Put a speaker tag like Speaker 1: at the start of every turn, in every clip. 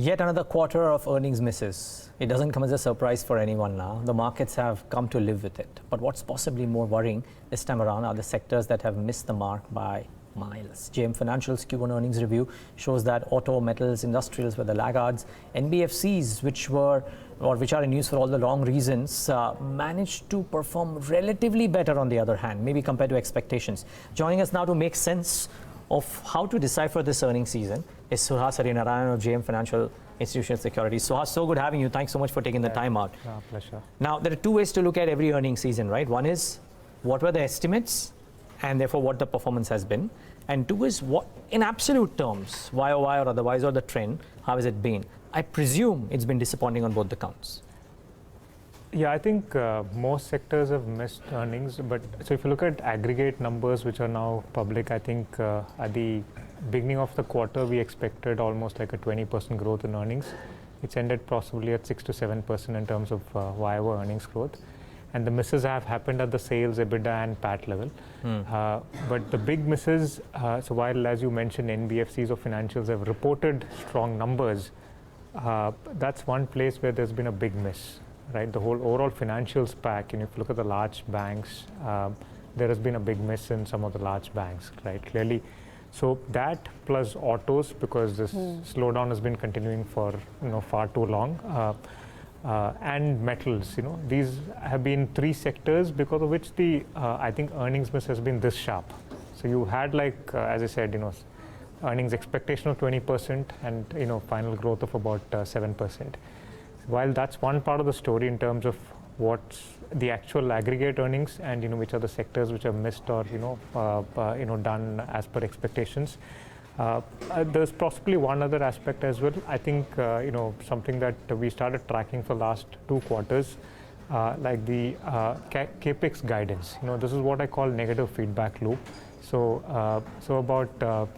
Speaker 1: Yet another quarter of earnings misses. It doesn't come as a surprise for anyone now. The markets have come to live with it. But what's possibly more worrying this time around are the sectors that have missed the mark by miles. JM Financial's Q1 earnings review shows that auto, metals, industrials were the laggards. NBFCs, which are in use for all the wrong reasons, managed to perform relatively better on the other hand, maybe compared to expectations. Joining us now to make sense of how to decipher this earnings season is Suhas Harinarayanan of JM Financial Institutional Securities. Suhas, so good having you. Thanks so much for taking the time out.
Speaker 2: Pleasure.
Speaker 1: Now, there are two ways to look at every earnings season, right? One is what were the estimates and therefore what the performance has been. And two is what, in absolute terms, YOY or otherwise, or the trend, how has it been? I presume it's been disappointing on both the counts.
Speaker 2: Yeah, I think most sectors have missed earnings. But so if you look at aggregate numbers, which are now public, I think at the beginning of the quarter, we expected almost like a 20% growth in earnings. It's ended possibly at 6 to 7% in terms of YOY earnings growth. And the misses have happened at the sales, EBITDA and PAT level. But the big misses, so while as you mentioned, NBFCs or financials have reported strong numbers, that's one place where there's been a big miss. Right, the whole overall financials pack, and if you look at the large banks, there has been a big miss in some of the large banks, right, clearly. So that plus autos, because this slowdown has been continuing for far too long, and metals, these have been three sectors because of which the I think earnings miss has been this sharp. So you had as I said, earnings expectation of 20% and final growth of about 7%. While that's one part of the story in terms of what's the actual aggregate earnings and which are the sectors which have missed or done as per expectations, there's possibly one other aspect as well. I think something that we started tracking for last 2 quarters, like the capex guidance. This is what I call negative feedback loop. So about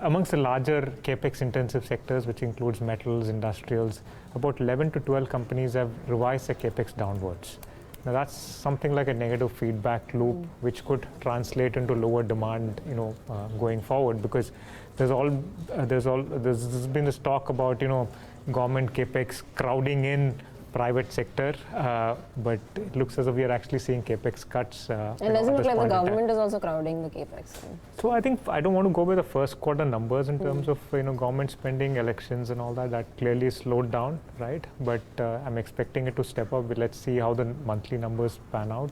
Speaker 2: amongst the larger capex intensive sectors, which includes metals, industrials, about 11 to 12 companies have revised their capex downwards. Now that's something like a negative feedback loop, which could translate into lower demand, going forward, because there's been this talk about government capex crowding in private sector, but it looks as if we are actually seeing capex cuts.
Speaker 3: And doesn't look like the government is also crowding the capex.
Speaker 2: So I think I don't want to go by the first quarter numbers in terms of government spending, elections and all that. That clearly slowed down, right? But I'm expecting it to step up. Let's see how the monthly numbers pan out.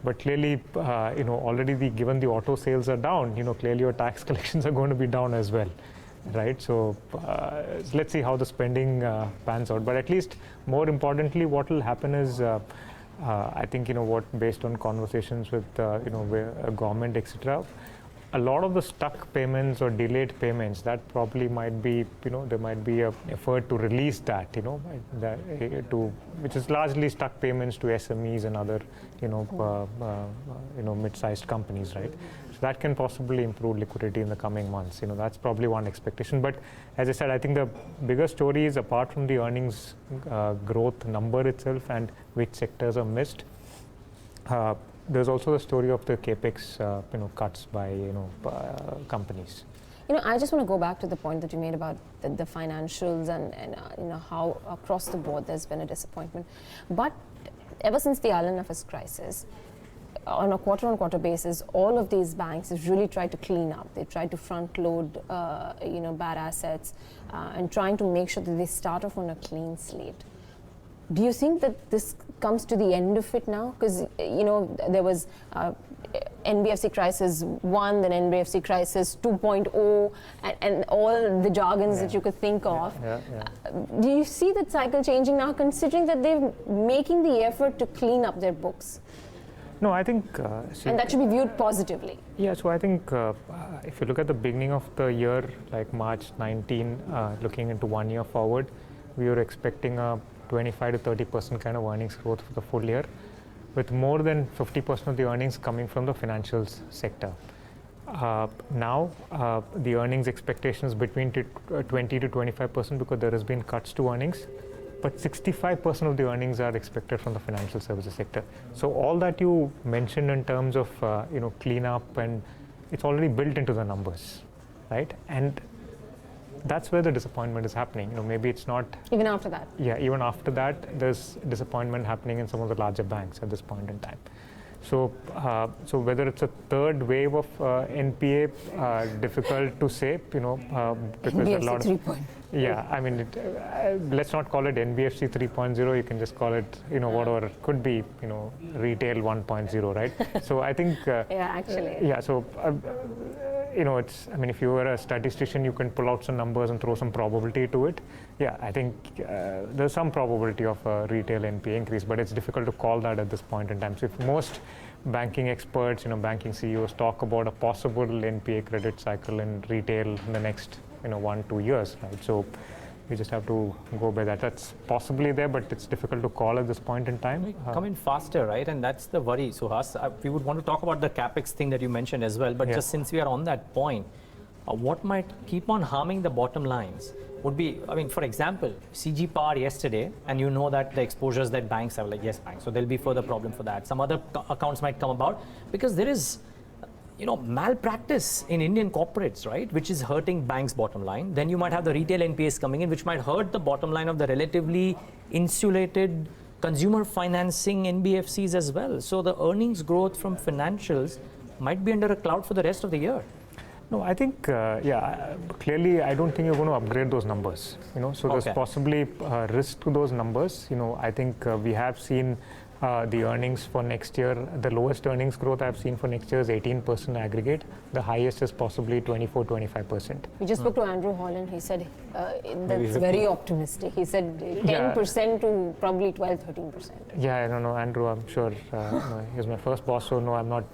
Speaker 2: But clearly, already given the auto sales are down, clearly your tax collections are going to be down as well. Right, so let's see how the spending pans out. But at least more importantly, what will happen is, I think based on conversations with government, etc., a lot of the stuck payments or delayed payments, that probably might be there might be an effort to release that which is largely stuck payments to SMEs and other mid-sized companies, right? That can possibly improve liquidity in the coming months. That's probably one expectation. But as I said, I think the bigger story is, apart from the earnings growth number itself and which sectors are missed, there's also the story of the capex cuts by companies.
Speaker 3: I just want to go back to the point that you made about the financials and how across the board there's been a disappointment. But ever since the IL&FS crisis, on a quarter-on-quarter basis, all of these banks have really tried to clean up. They tried to front-load, bad assets, and trying to make sure that they start off on a clean slate. Do you think that this comes to the end of it now? Because there was NBFC crisis 1, then NBFC crisis 2.0, and all the jargons that you could think of. Do you see that cycle changing now, considering that they're making the effort to clean up their books?
Speaker 2: No, I think...
Speaker 3: and that should be viewed positively.
Speaker 2: Yeah, so I think if you look at the beginning of the year, like March 19, looking into 1 year forward, we were expecting a 25 to 30% kind of earnings growth for the full year, with more than 50% of the earnings coming from the financials sector. Now, the earnings expectations between 20 to 25% because there has been cuts to earnings. But 65% of the earnings are expected from the financial services sector. So all that you mentioned in terms of cleanup, and it's already built into the numbers, right? And that's where the disappointment is happening. Maybe it's not.
Speaker 3: Even after that.
Speaker 2: Yeah, even after that, there's disappointment happening in some of the larger banks at this point in time. So, so whether it's a third wave of NPA, difficult to say, because
Speaker 3: NBFC
Speaker 2: a lot
Speaker 3: 3.0.
Speaker 2: Yeah, I mean, let's not call it NBFC 3.0. You can just call it, whatever it could be, retail 1.0, right? So I think.
Speaker 3: Yeah, actually.
Speaker 2: Yeah, so. It's. I mean, if you were a statistician, you can pull out some numbers and throw some probability to it. Yeah, I think there's some probability of a retail NPA increase, but it's difficult to call that at this point in time. So if most banking experts, banking CEOs talk about a possible NPA credit cycle in retail in the next, 1-2 years, right? So we just have to go by that. That's possibly there, but it's difficult to call at this point in time.
Speaker 1: Come in faster, right? And that's the worry, Suhas. We would want to talk about the capex thing that you mentioned as well, but just since we are on that point, what might keep on harming the bottom lines would be, for example, CG Power yesterday, and you know that the exposures that banks have, like Yes Bank, so there'll be further problem for that. Some other accounts might come about because there is malpractice in Indian corporates, right, which is hurting banks' bottom line. Then you might have the retail NPAs coming in, which might hurt the bottom line of the relatively insulated consumer financing NBFCs as well. So the earnings growth from financials might be under a cloud for the rest of the year.
Speaker 2: No, I think, clearly, I don't think you're going to upgrade those numbers. So there's possibly risk to those numbers. I think we have seen the earnings for next year. The lowest earnings growth I've seen for next year is 18% aggregate. The highest is possibly 24-25%.
Speaker 3: We just spoke to Andrew Holland. He said that's very optimistic. He said 10% to probably 12-13%.
Speaker 2: Yeah, I don't know, Andrew. I'm sure he's my first boss, so no, I'm not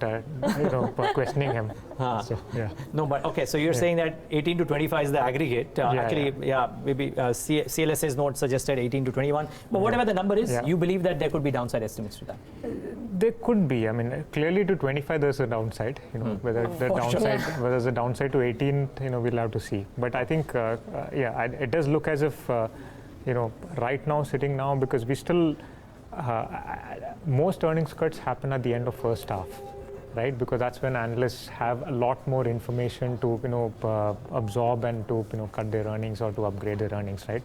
Speaker 2: questioning him. So, yeah.
Speaker 1: No, but okay. So you're saying that 18 to 25 is the aggregate. Maybe CLSA's note suggested 18 to 21. But whatever the number is, you believe that there could be downside estimates to that?
Speaker 2: There could be. I mean, clearly to 25 there's a downside. Whether there's a downside to 18, we'll have to see. But I think, it does look as if, right now, sitting now, because we still, most earnings cuts happen at the end of first half, right? Because that's when analysts have a lot more information to, absorb and to, cut their earnings or to upgrade their earnings, right?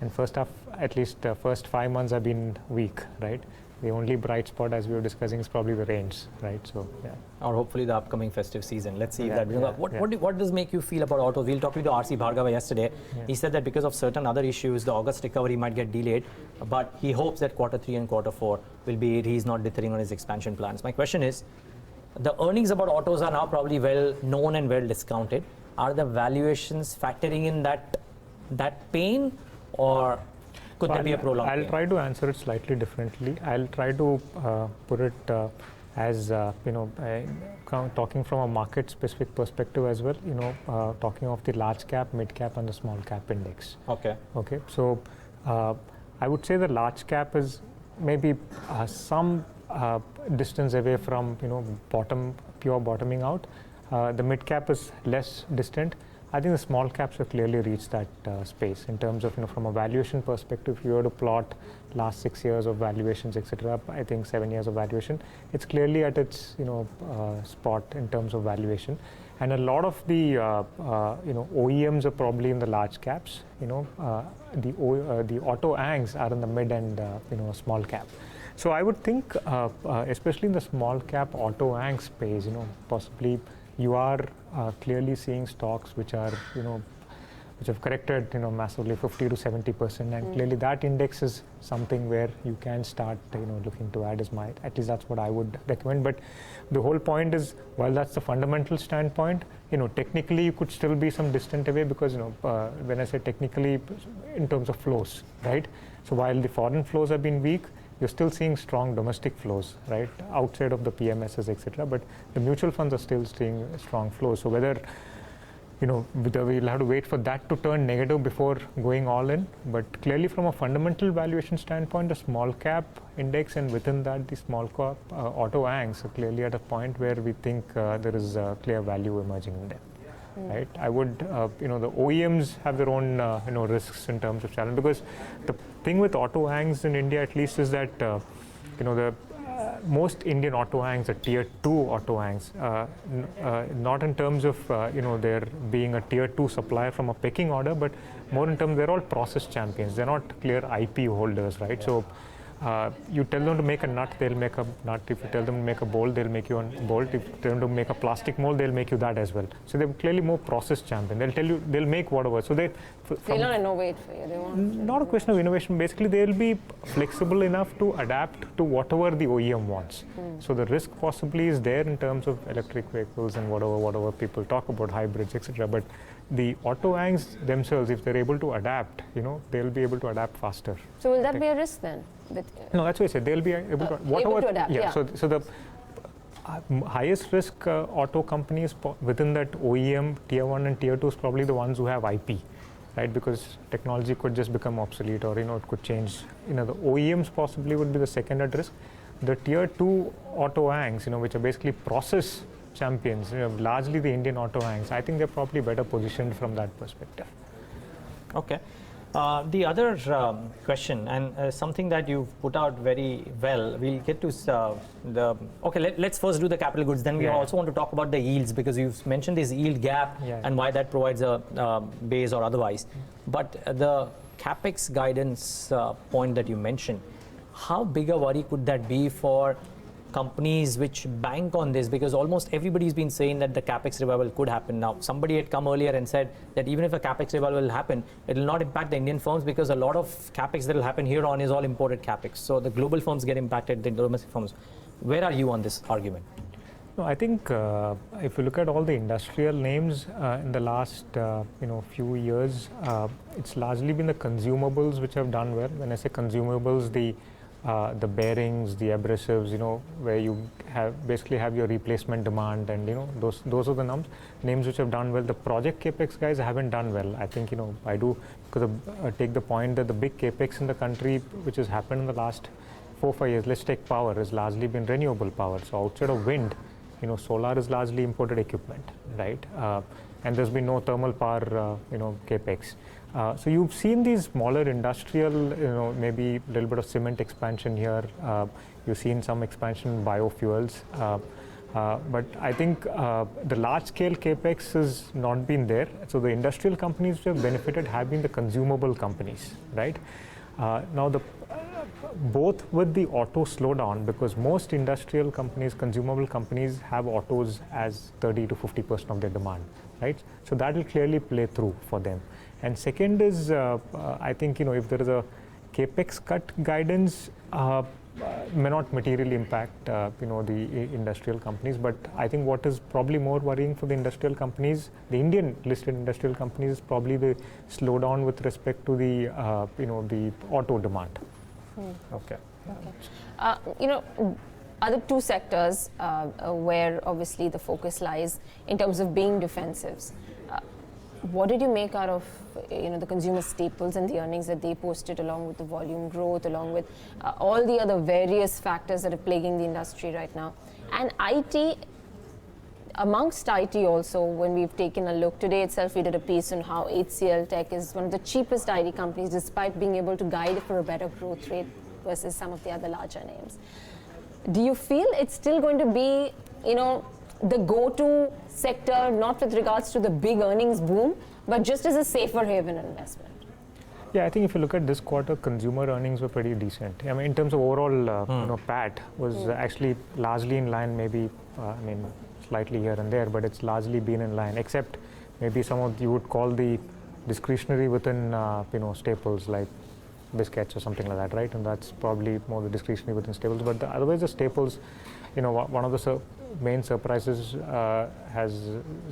Speaker 2: And first half, at least first 5 months have been weak, right? The only bright spot, as we were discussing, is probably the rains, right? So, yeah.
Speaker 1: Or hopefully the upcoming festive season. Let's see if that. What does make you feel about autos? We were talking to RC Bhargava yesterday. He said that because of certain other issues, the August recovery might get delayed, but he hopes that Q3 and Q4 will be. He's not dithering on his expansion plans. My question is, the earnings about autos are now probably well known and well discounted. Are the valuations factoring in that pain, or could there be a prolonged
Speaker 2: I'll try to answer it slightly differently. I'll try to put it as talking from a market-specific perspective as well. Talking of the large cap, mid cap, and the small cap index.
Speaker 1: Okay.
Speaker 2: So I would say the large cap is maybe some distance away from pure bottoming out. The mid cap is less distant. I think the small caps have clearly reached that space in terms of, from a valuation perspective. If you were to plot last 6 years of valuations, etc., I think 7 years of valuation, it's clearly at its, spot in terms of valuation. And a lot of the, OEMs are probably in the large caps. The auto ANGs are in the mid and, small cap. So I would think, especially in the small cap auto ANG space, possibly you are clearly seeing stocks which are, which have corrected, massively 50 to 70%, and clearly that index is something where you can start, looking to add at least that's what I would recommend. But the whole point is, while that's the fundamental standpoint, technically you could still be some distant away because, when I say technically, in terms of flows, right? So while the foreign flows have been weak, you're still seeing strong domestic flows, right, outside of the PMSs, etc. But the mutual funds are still seeing strong flows. So whether, we'll have to wait for that to turn negative before going all in. But clearly, from a fundamental valuation standpoint, the small cap index and within that, the small cap auto ANGs are clearly at a point where we think there is clear value emerging in there. Right, I would, the OEMs have their own, risks in terms of challenge, because the thing with auto ANGs in India, at least, is that, most Indian auto hangs are tier 2 auto hangs, not in terms of there being a tier 2 supplier from a pecking order, but more in terms they're all process champions. They're not clear IP holders, right? Yeah. So you tell them to make a nut, they'll make a nut. If you tell them to make a bolt, they'll make you a bolt. If you tell them to make a plastic mold, they'll make you that as well. So they're clearly more process champion. They'll tell you, they'll make whatever. So they'll
Speaker 3: not innovate for you. They won't.
Speaker 2: Not a question of innovation. Basically, they'll be flexible enough to adapt to whatever the OEM wants. So the risk possibly is there in terms of electric vehicles and whatever people talk about, hybrids, etc. But the auto hangs themselves, if they're able to adapt, they'll be able to adapt faster.
Speaker 3: So will that be a risk then?
Speaker 2: No, that's what I said. They'll be able to
Speaker 3: able to adapt. Yeah.
Speaker 2: So the highest risk auto companies within that OEM tier 1 and tier 2 is probably the ones who have IP, right? Because technology could just become obsolete, or it could change. The OEMs possibly would be the second at risk. The tier 2 auto hangs, which are basically process champions, largely the Indian auto hangs, I think they're probably better positioned from that perspective.
Speaker 1: Okay. The other question, and something that you've put out very well, we'll get to let's first do the capital goods, then we also want to talk about the yields, because you've mentioned this yield gap and why that provides a base or otherwise. But the capex guidance point that you mentioned, how big a worry could that be for companies which bank on this? Because almost everybody's been saying that the capex revival could happen. Now, somebody had come earlier and said that even if a capex revival will happen, it will not impact the Indian firms, because a lot of capex that will happen here on is all imported capex. So the global firms get impacted, the domestic firms. Where are you on this argument?
Speaker 2: No, I think if you look at all the industrial names in the last few years, it's largely been the consumables which have done well. When I say consumables, the bearings, the abrasives, where you basically have your replacement demand, and those are the names which have done well. The project capex guys haven't done well. I think I do, because take the point that the big capex in the country which has happened in the last 4-5 years, let's take power, has largely been renewable power. So outside of wind, solar is largely imported equipment, right? And there's been no thermal power, capex. So you've seen these smaller industrial, maybe a little bit of cement expansion here. You've seen some expansion in biofuels. But I think the large-scale capex has not been there. So the industrial companies which have benefited have been the consumable companies, right? Now, both with the auto slowdown, because most industrial companies, consumable companies, have autos as 30 to 50% of their demand, right? So that will clearly play through for them. And second is, I think, if there is a capex cut guidance, may not materially impact, the industrial companies. But I think what is probably more worrying for the industrial companies, the Indian listed industrial companies, is probably the slowdown with respect to the, the auto demand.
Speaker 1: Okay.
Speaker 3: Other two sectors where obviously the focus lies in terms of being defensives. What did you make out of the consumer staples and the earnings that they posted, along with the volume growth, along with all the other various factors that are plaguing the industry right now? And IT, amongst IT also, when we've taken a look, today itself we did a piece on how HCL Tech is one of the cheapest IT companies, despite being able to guide for a better growth rate versus some of the other larger names. Do you feel it's still going to be, the go-to sector, not with regards to the big earnings boom, but just as a safer haven investment?
Speaker 2: Yeah, I think if you look at this quarter, consumer earnings were pretty decent. I mean, in terms of overall, PAT was actually largely in line, maybe, slightly here and there, but it's largely been in line, except maybe some of you would call the discretionary within, staples like biscuits or something like that, right? And that's probably more the discretionary within staples. But otherwise, the staples, one of the main surprises has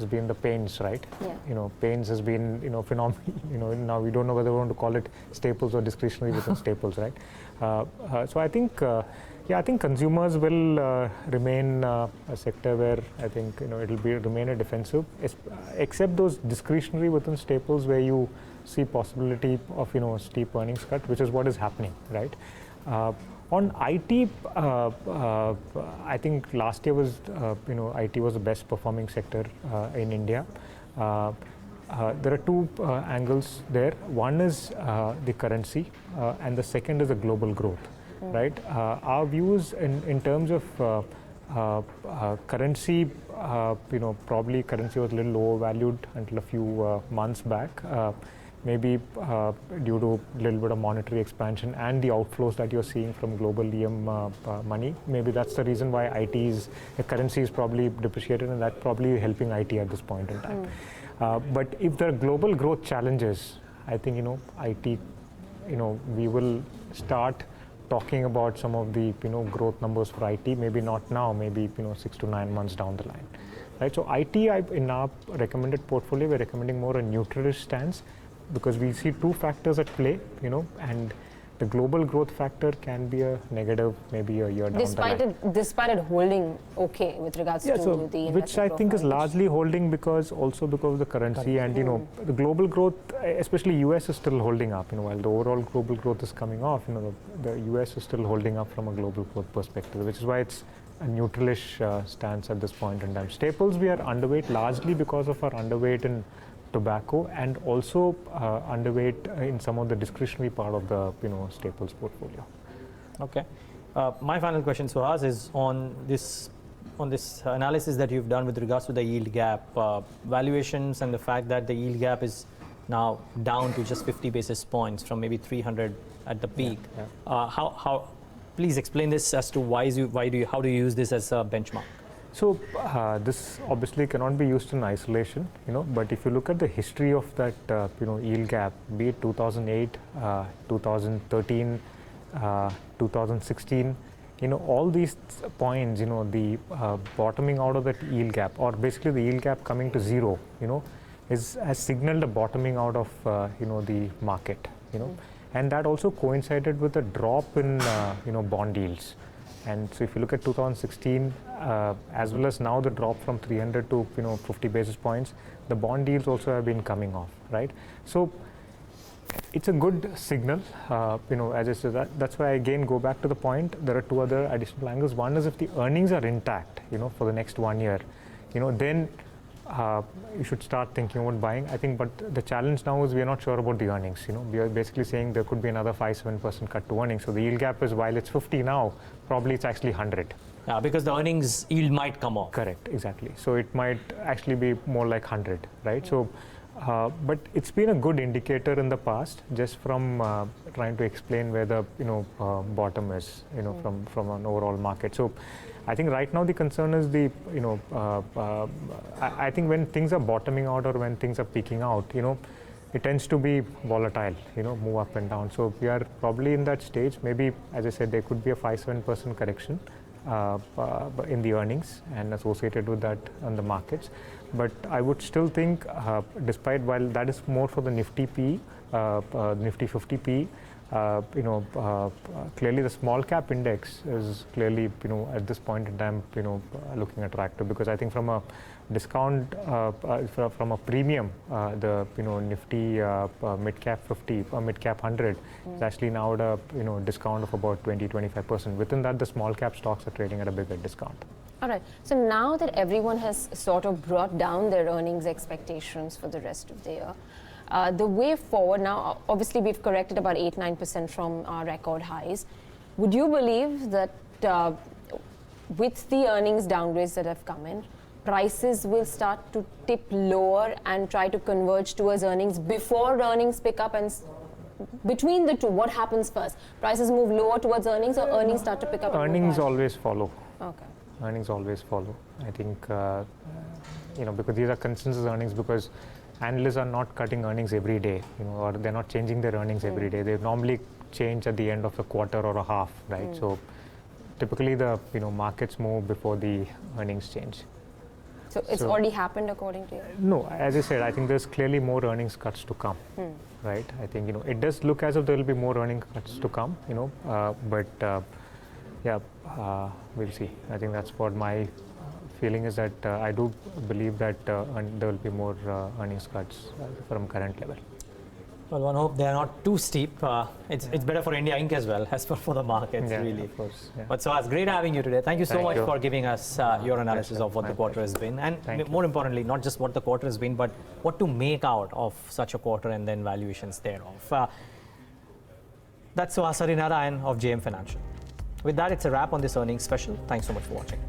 Speaker 2: been the paints, right? Yeah. Paints has been, phenomenal. Now we don't know whether we want to call it staples or discretionary within staples, right? So I think, I think consumers will remain a sector where I think it'll remain a defensive, except those discretionary within staples where you see possibility of steep earnings cut, which is what is happening, right? On IT, I think last year was, IT was the best performing sector in India. There are two angles there. One is the currency, and the second is the global growth. right? Our views in terms of currency, probably currency was a little overvalued until a few months back. Maybe due to a little bit of monetary expansion and the outflows that you're seeing from global EM money. Maybe that's the reason why the currency is probably depreciated, and that's probably helping IT at this point in time. But if there are global growth challenges, I think, IT, we will start talking about some of the, growth numbers for IT, maybe not now, maybe, 6 to 9 months down the line. Right, so IT, in our recommended portfolio, we're recommending more a neutralish stance, because we see two factors at play, and the global growth factor can be a negative maybe a year down the line.
Speaker 3: Despite it holding okay with regards to the
Speaker 2: which I think is largely holding because of the currency and the global growth, especially US, is still holding up. While the overall global growth is coming off, the US is still holding up from a global growth perspective, which is why it's a neutralish stance at this point in time. Staples, we are underweight largely because of our underweight in tobacco and also underweight in some of the discretionary part of the staples portfolio.
Speaker 1: Okay. My final question, Suhas, is on this analysis that you've done with regards to the yield gap valuations and the fact that the yield gap is now down to just 50 basis points from maybe 300 at the peak. How please explain this as to how do you use this as a benchmark?
Speaker 2: So this obviously cannot be used in isolation, but if you look at the history of that, yield gap, be it 2008, 2013, 2016, all these points, the bottoming out of that yield gap, or basically the yield gap coming to zero, has signaled a bottoming out of, the market, and that also coincided with a drop in, bond yields. And so if you look at 2016, as well as now the drop from 300 to 50 basis points, the bond yields also have been coming off, right? So it's a good signal, as I said, that's why I again go back to the point. There are two other additional angles. One is if the earnings are intact, for the next 1 year, then you should start thinking about buying. I think, but the challenge now is we are not sure about the earnings. We are basically saying there could be another 5-7% cut to earnings. So the yield gap is, while it's 50 now, probably it's actually 100.
Speaker 1: Yeah, because the earnings yield might come off.
Speaker 2: Correct, exactly. So it might actually be more like 100, right? So, but it's been a good indicator in the past, just from trying to explain where the bottom is, from an overall market. So I think right now the concern is I think when things are bottoming out or when things are peaking out, it tends to be volatile, move up and down. So we are probably in that stage. Maybe, as I said, there could be a 5-7% correction in the earnings and associated with that on the markets. But I would still think, despite, while that is more for the Nifty P, Nifty 50 P, clearly the small cap index is clearly, at this point in time, looking attractive, because I think from a discount, from a premium, the Nifty mid cap 50 or mid cap 100 is actually now at a discount of about 20-25%. Within that, the small cap stocks are trading at a bigger discount.
Speaker 3: All right. So now that everyone has sort of brought down their earnings expectations for the rest of the year, the way forward now, obviously we've corrected about 8-9% from our record highs. Would you believe that with the earnings downgrades that have come in, prices will start to tip lower and try to converge towards earnings before earnings pick up? And between the two, what happens first? Prices move lower towards earnings, or earnings start to pick up?
Speaker 2: Earnings always follow.
Speaker 3: Okay.
Speaker 2: Earnings always follow. I think, because these are consensus earnings, because analysts are not cutting earnings every day, or they're not changing their earnings every day. They normally change at the end of the quarter or a half, right? So typically the markets move before the earnings change.
Speaker 3: So it's already happened according to you?
Speaker 2: No, as I said, I think there's clearly more earnings cuts to come, right? I think it does look as if there will be more earnings cuts to come, but we'll see. I think that's what my feeling is, that I do believe that there will be more earnings cuts from current level.
Speaker 1: Well, one hope they are not too steep. It's better for India Inc. as well, as for the markets, really.
Speaker 2: Of course. Yeah.
Speaker 1: But so it's great having you today. Thank you so much for giving us your analysis of what the quarter has been. And more importantly, not just what the quarter has been, but what to make out of such a quarter and then valuations thereof. That's Suhas Harinarayanan of JM Financial. With that, it's a wrap on this earnings special. Thanks so much for watching.